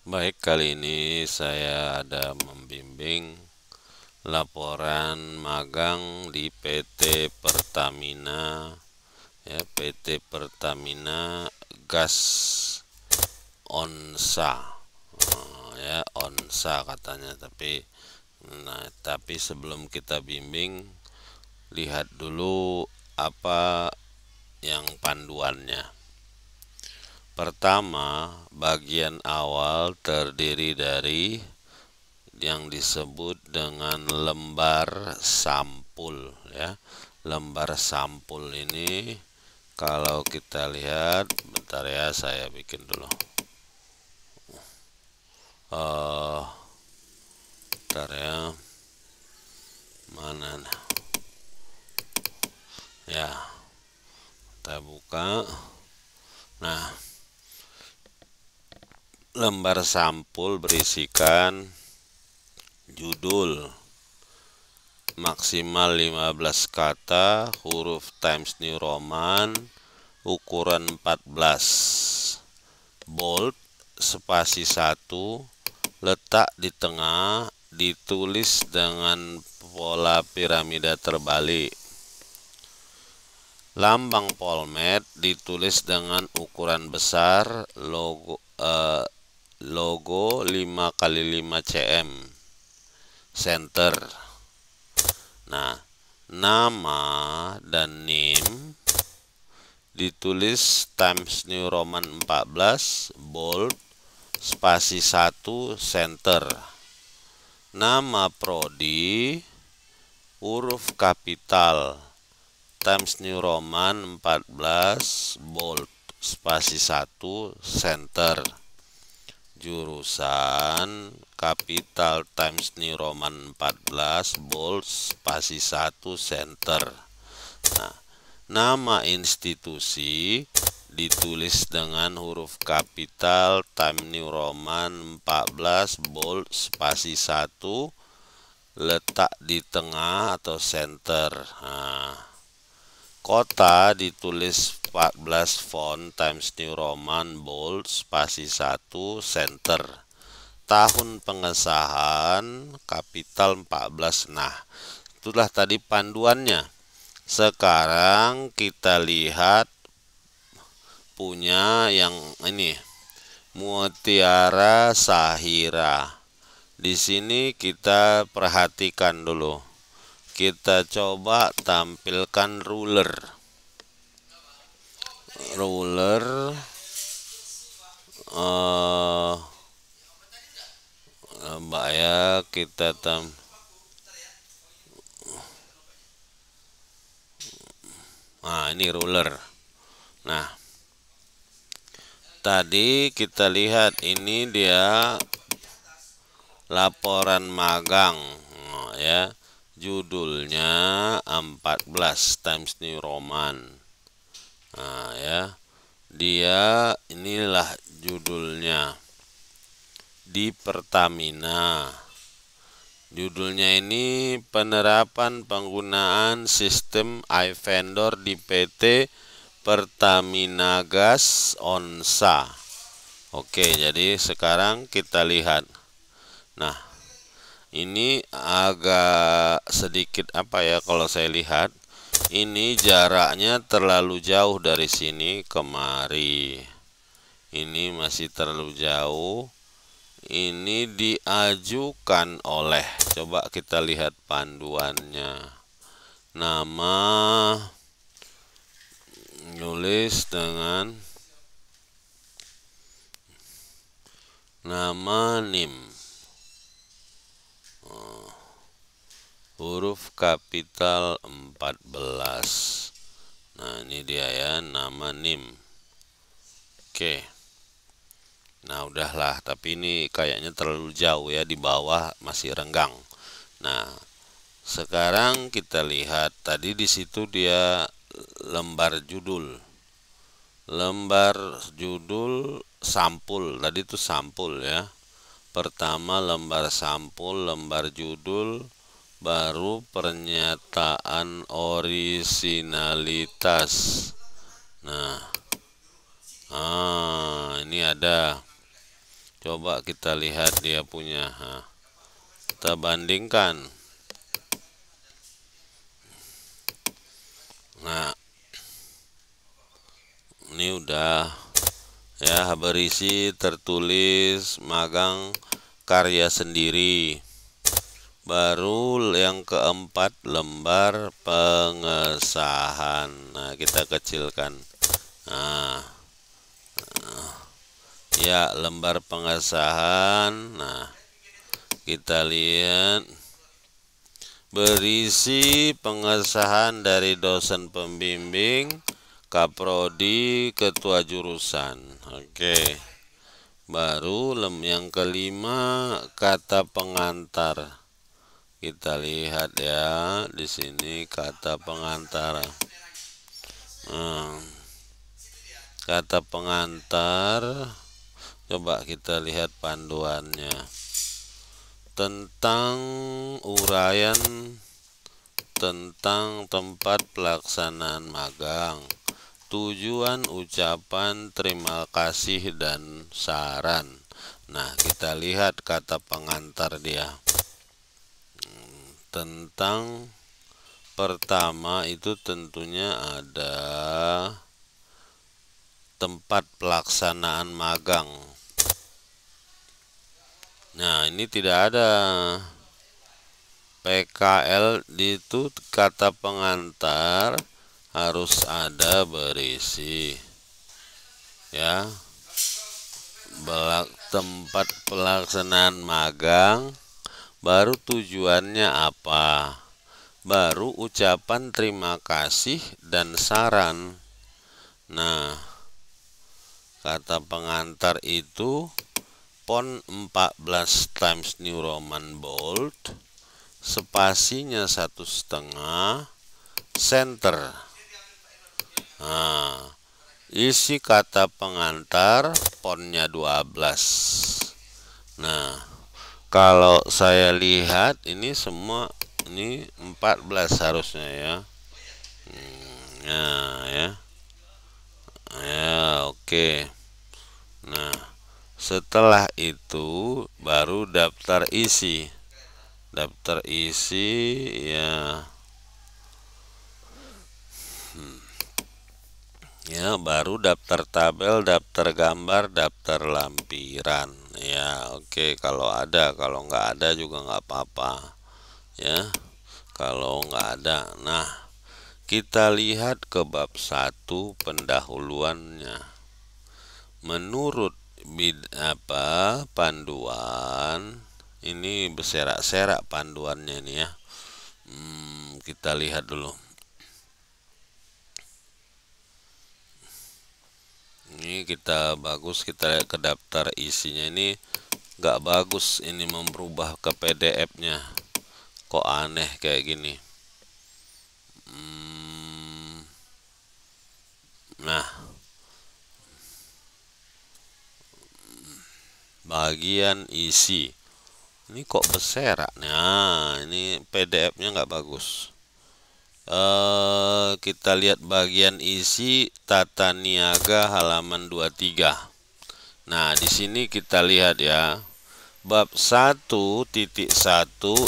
Baik, kali ini saya ada membimbing laporan magang di PT Pertamina, ya, PT Pertamina Gas Onsa. Ya, Onsa katanya, tapi sebelum kita bimbing, lihat dulu apa yang panduannya. Pertama, bagian awal terdiri dari yang disebut dengan lembar sampul, ya. Lembar sampul ini kalau kita lihat, bentar ya, saya bikin dulu. Bentar ya, mana? Ya, kita buka. Nah, lembar sampul berisikan judul maksimal 15 kata, huruf Times New Roman, ukuran 14, bold, spasi 1, letak di tengah, ditulis dengan pola piramida terbalik. Lambang Polmed ditulis dengan ukuran besar, logo 5x5 cm, center. Nah, nama dan NIM ditulis Times New Roman 14, bold, spasi 1, center. Nama prodi huruf kapital Times New Roman 14, bold, spasi 1, center. Jurusan kapital Times New Roman 14, bold, spasi 1, center. Nah, nama institusi ditulis dengan huruf kapital Times New Roman 14, bold, spasi 1, letak di tengah atau center. Nah, kota ditulis 14 font Times New Roman, bold, spasi 1, center. Tahun pengesahan kapital 14. Nah, itulah tadi panduannya. Sekarang kita lihat punya yang ini, Mutiara Sahira. Di sini kita perhatikan dulu. Kita coba tampilkan ruler. Mbak ya, kita nah, ini ruler. Nah, tadi kita lihat ini dia laporan magang, ya. Judulnya 14 Times New Roman. Nah, ya. Dia inilah judulnya di Pertamina. Judulnya ini penerapan penggunaan sistem iVendor di PT Pertamina Gas Onsa. Oke, jadi sekarang kita lihat. Nah, ini agak sedikit apa ya, kalau saya lihat ini jaraknya terlalu jauh dari sini kemari. Ini masih terlalu jauh. Ini diajukan oleh, coba kita lihat panduannya. Nama nulis dengan nama NIM, huruf kapital 14. Nah, ini dia ya, nama NIM. Oke. Nah, udahlah, tapi ini kayaknya terlalu jauh ya, di bawah masih renggang. Nah, sekarang kita lihat tadi di situ dia lembar judul. Lembar judul sampul, tadi itu sampul ya. Pertama lembar sampul, lembar judul, baru pernyataan orisinalitas. Nah, ini ada Coba kita lihat dia punya. Nah, kita bandingkan. Nah, ini udah ya, berisi tertulis magang karya sendiri. Baru yang keempat, lembar pengesahan. Nah, kita kecilkan. Nah, ya, lembar pengesahan. Nah, kita lihat berisi pengesahan dari dosen pembimbing, kaprodi, ketua jurusan. Oke. Baru yang kelima, kata pengantar. Kita lihat ya, di sini kata pengantar. Kata pengantar, coba kita lihat panduannya. Tentang uraian tentang tempat pelaksanaan magang, tujuan, ucapan terima kasih dan saran. Nah, kita lihat kata pengantar dia. Tentang pertama itu tentunya ada tempat pelaksanaan magang. Nah, ini tidak ada PKL, itu kata pengantar harus ada berisi ya, tempat pelaksanaan magang, baru tujuannya apa, baru ucapan terima kasih dan saran. Nah, kata pengantar itu font 14 Times New Roman bold, spasinya 1,5, center. Nah, isi kata pengantar fontnya 12. Nah, kalau saya lihat ini semua ini 14 harusnya ya. Nah, ya. Ya, oke. Nah, setelah itu baru daftar isi. Daftar isi ya. Ya, baru daftar tabel, daftar gambar, daftar lampiran. Ya, oke, kalau ada, kalau nggak ada juga nggak apa-apa. Ya, kalau nggak ada. Nah, kita lihat ke bab 1 pendahuluannya. Menurut panduan, ini berserak-serak panduannya ini ya. Kita lihat dulu. Ini kita lihat ke daftar isinya, ini nggak bagus, ini merubah ke PDF-nya. Kok aneh kayak gini. Nah, bagian isi ini kok berserak. Nah, ini PDF-nya nggak bagus. Kita lihat bagian isi tata niaga halaman 23. Nah, di sini kita lihat ya, bab 1.1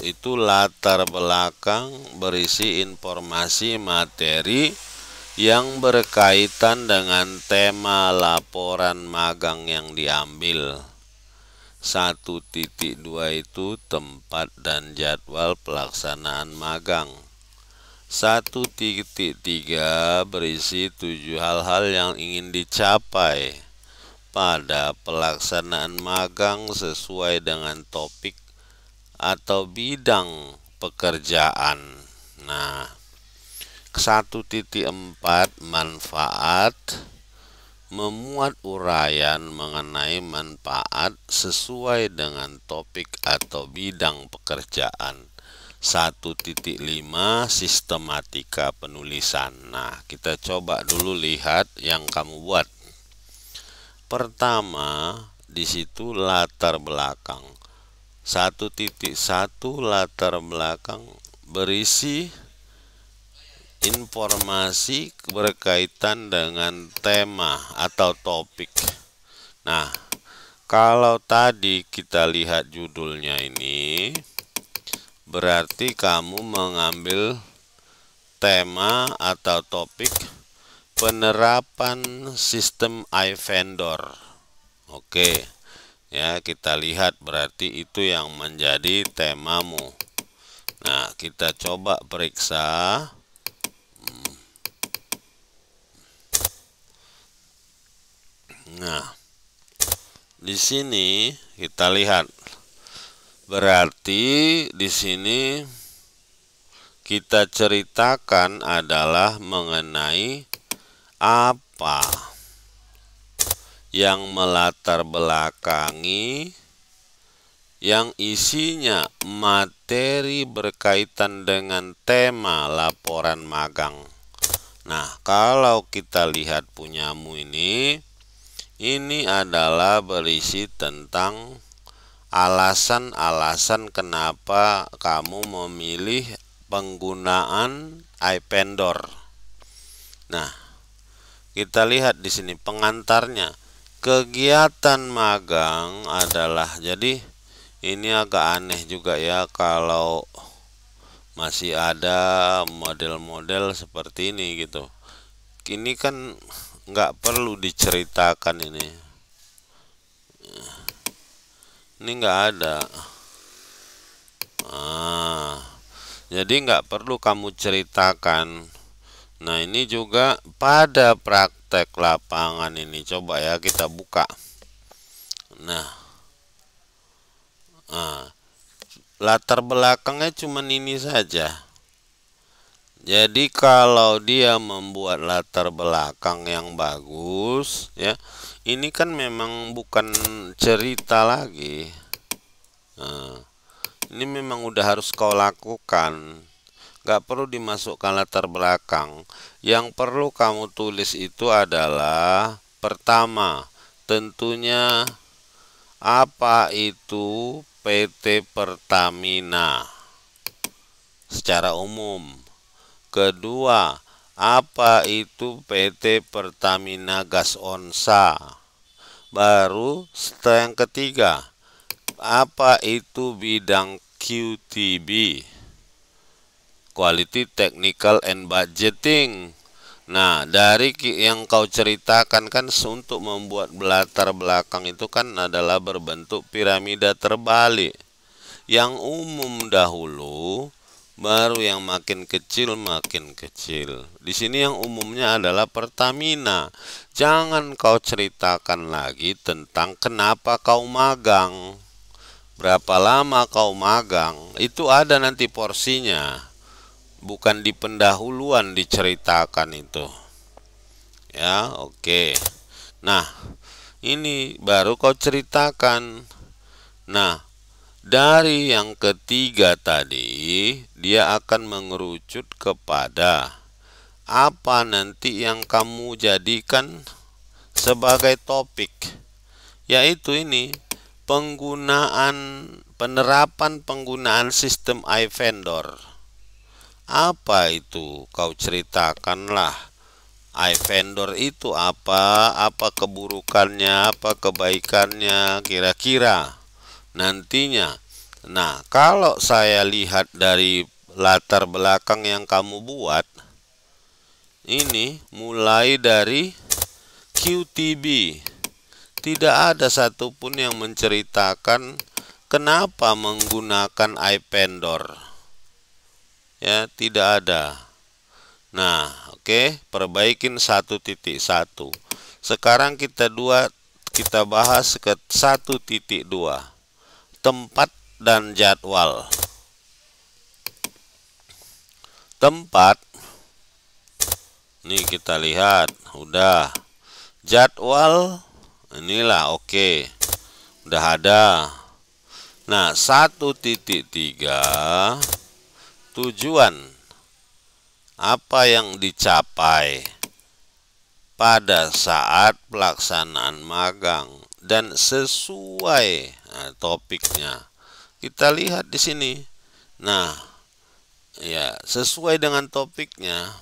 itu latar belakang berisi informasi materi yang berkaitan dengan tema laporan magang yang diambil. 1.2 itu tempat dan jadwal pelaksanaan magang. 1.3 berisi 7 hal-hal yang ingin dicapai pada pelaksanaan magang sesuai dengan topik atau bidang pekerjaan. Nah, 1.4 manfaat, memuat uraian mengenai manfaat sesuai dengan topik atau bidang pekerjaan. 1.5 sistematika penulisan. Nah, kita coba dulu lihat yang kamu buat. Pertama, di situ latar belakang. 1.1 latar belakang berisi informasi berkaitan dengan tema atau topik. Nah, Kalau tadi kita lihat judulnya ini, berarti kamu mengambil tema atau topik penerapan sistem iVendor. Oke, ya kita lihat berarti itu yang menjadi temamu. Nah, kita coba periksa. Nah, di sini kita lihat berarti di sini kita ceritakan adalah mengenai apa yang melatar belakangi yang isinya materi berkaitan dengan tema laporan magang. Nah, kalau kita lihat punyamu ini adalah berisi tentang alasan-alasan kenapa kamu memilih penggunaan iVendor. Nah, kita lihat di sini pengantarnya. Kegiatan magang adalah, jadi ini agak aneh juga ya kalau masih ada model-model seperti ini gitu. Ini kan nggak perlu diceritakan ini nggak ada. Jadi nggak perlu kamu ceritakan. Nah, ini juga pada praktek lapangan ini. Coba ya kita buka. Nah, latar belakangnya cuman ini saja. Jadi kalau dia membuat latar belakang yang bagus ya, ini kan memang bukan cerita lagi. Nah, ini memang udah harus kau lakukan. Gak perlu dimasukkan latar belakang. Yang perlu kamu tulis itu adalah pertama, tentunya apa itu PT Pertamina secara umum. Kedua, apa itu PT Pertamina Gas Onsa. Baru setelah yang ketiga, apa itu bidang QTB, Quality Technical and Budgeting. Nah, dari yang kau ceritakan kan untuk membuat latar belakang itu kan adalah berbentuk piramida terbalik. Yang umum dahulu, baru yang makin kecil makin kecil. Di sini yang umumnya adalah Pertamina. Jangan kau ceritakan lagi tentang kenapa kau magang, berapa lama kau magang. Itu ada nanti porsinya, bukan di pendahuluan diceritakan itu. Ya, oke. Nah, ini baru kau ceritakan. Nah, dari yang ketiga tadi, dia akan mengerucut kepada apa nanti yang kamu jadikan sebagai topik, yaitu ini penerapan penggunaan sistem iVendor. Apa itu? Kau ceritakanlah. iVendor itu apa keburukannya, apa kebaikannya kira-kira nantinya. Nah, kalau saya lihat dari latar belakang yang kamu buat, ini mulai dari QTB, tidak ada satupun yang menceritakan kenapa menggunakan iVendor. Ya, tidak ada. Nah, oke, perbaikin 1.1. Sekarang kita bahas ke 1.2. Tempat dan jadwal. Tempat, nih kita lihat, udah. Jadwal, inilah oke, udah ada. Nah, 1.3, tujuan, apa yang dicapai pada saat pelaksanaan magang dan sesuai topiknya. Kita lihat di sini. Nah, ya, sesuai dengan topiknya.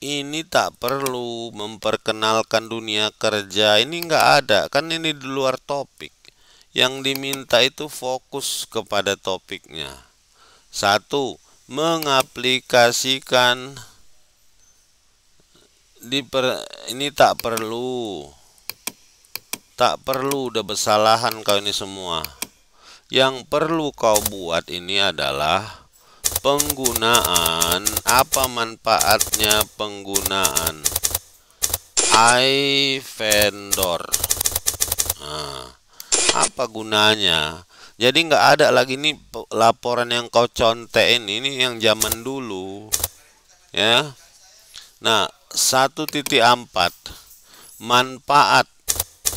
ini tak perlu memperkenalkan dunia kerja, ini nggak ada, kan ini di luar topik. Yang diminta itu fokus kepada topiknya. Satu, mengaplikasikan ini tak perlu. Tak perlu, udah kesalahan kau ini semua. Yang perlu kau buat ini adalah penggunaan, apa manfaatnya penggunaan iVendor. Nah, apa gunanya? Jadi nggak ada lagi nih laporan yang kau contek ini yang zaman dulu, ya. Nah, 1.4 manfaat.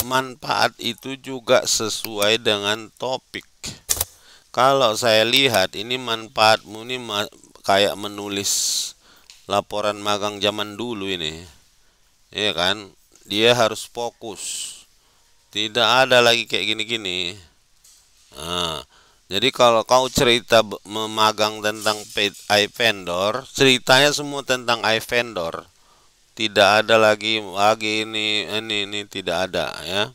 Manfaat itu juga sesuai dengan topik. Kalau saya lihat ini manfaatmu ini kayak menulis laporan magang zaman dulu ini, ya kan? Dia harus fokus. Tidak ada lagi kayak gini-gini. Nah, jadi kalau kau cerita memagang tentang iVendor, ceritanya semua tentang iVendor. Tidak ada lagi ini tidak ada, ya.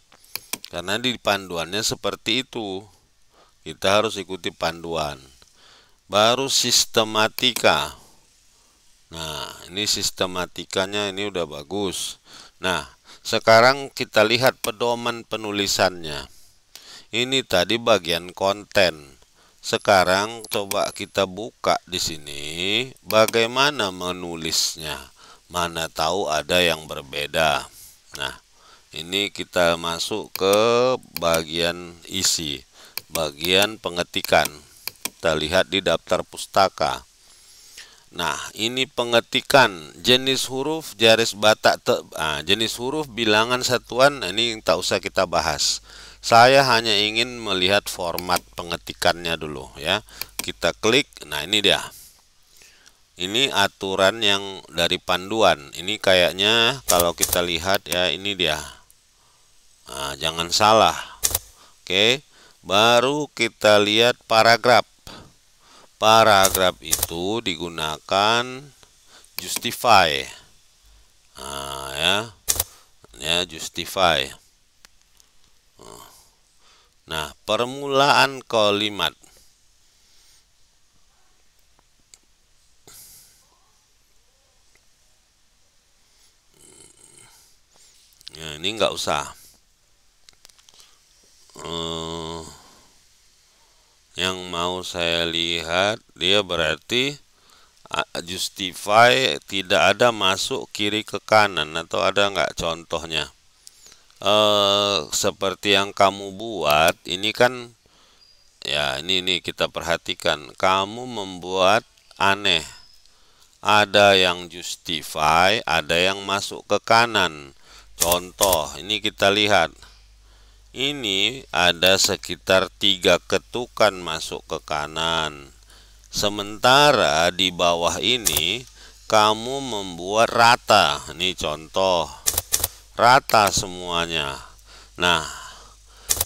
Karena di panduannya seperti itu. Kita harus ikuti panduan. Baru sistematika. Nah, ini sistematikanya ini udah bagus. Nah, sekarang kita lihat pedoman penulisannya. Ini tadi bagian konten. Sekarang coba kita buka di sini bagaimana menulisnya. Mana tahu ada yang berbeda. Nah, ini kita masuk ke bagian isi, bagian pengetikan. Kita lihat di daftar pustaka. Nah, ini pengetikan jenis huruf garis batak jenis huruf bilangan satuan. Ini tak usah kita bahas. Saya hanya ingin melihat format pengetikannya dulu, ya. Kita klik. Nah, ini dia. Ini aturan yang dari panduan. Ini kayaknya kalau kita lihat, ya, ini dia. Nah, jangan salah. Oke, baru kita lihat paragraf. Paragraf itu digunakan justify. Nah, ya justify. Nah, permulaan kalimat. Ya, ini nggak usah. Yang mau saya lihat dia berarti justify tidak ada masuk kiri ke kanan, atau ada nggak contohnya? Seperti yang kamu buat ini kan, ya, ini kita perhatikan. Kamu membuat aneh. Ada yang justify, ada yang masuk ke kanan. Contoh, ini kita lihat. Ini ada sekitar 3 ketukan masuk ke kanan. Sementara di bawah ini kamu membuat rata. Ini contoh. Rata semuanya. Nah,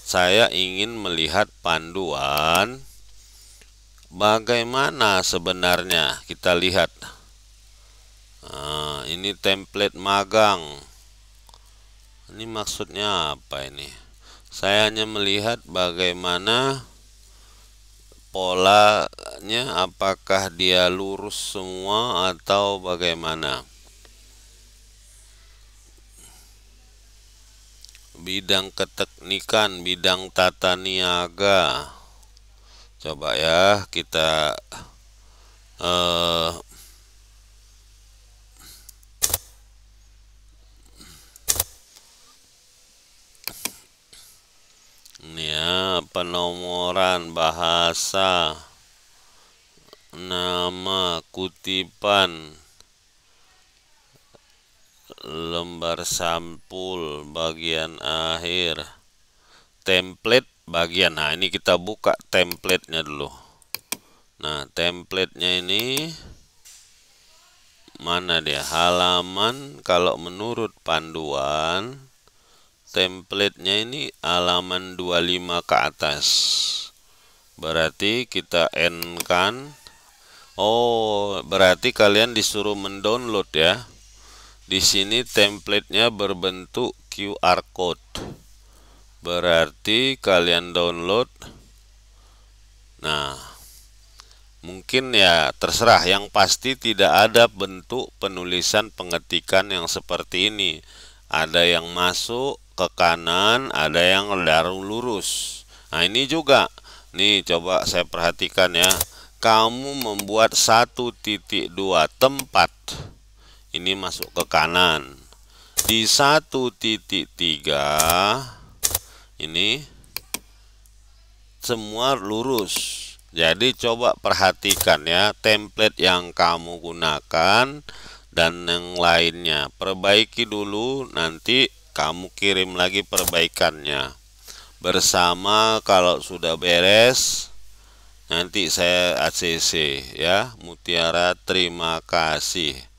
saya ingin melihat panduan bagaimana sebenarnya. Kita lihat. Nah, ini template magang. Ini maksudnya apa ini? Saya hanya melihat bagaimana polanya, apakah dia lurus semua atau bagaimana. Bidang keteknikan, bidang tata niaga. Coba ya kita ini ya, penomoran bahasa, nama, kutipan, lembar sampul bagian akhir, template bagian. Nah, ini kita buka template-nya dulu. Nah, template-nya ini mana dia? Halaman, kalau menurut panduan template-nya ini halaman 25 ke atas. Berarti kita N kan. Oh, berarti kalian disuruh mendownload, ya. Di sini templatenya berbentuk QR code. Berarti kalian download. Nah, mungkin ya terserah, yang pasti tidak ada bentuk penulisan pengetikan yang seperti ini. Ada yang masuk ke kanan, ada yang lurus. Nah, ini juga. Nih, coba saya perhatikan ya. Kamu membuat 1.2 tempat. Ini masuk ke kanan. Di 1.3 ini semua lurus. Jadi coba perhatikan ya, template yang kamu gunakan dan yang lainnya. Perbaiki dulu, nanti kamu kirim lagi perbaikannya. Bersama kalau sudah beres, nanti saya ACC ya. Mutiara, terima kasih.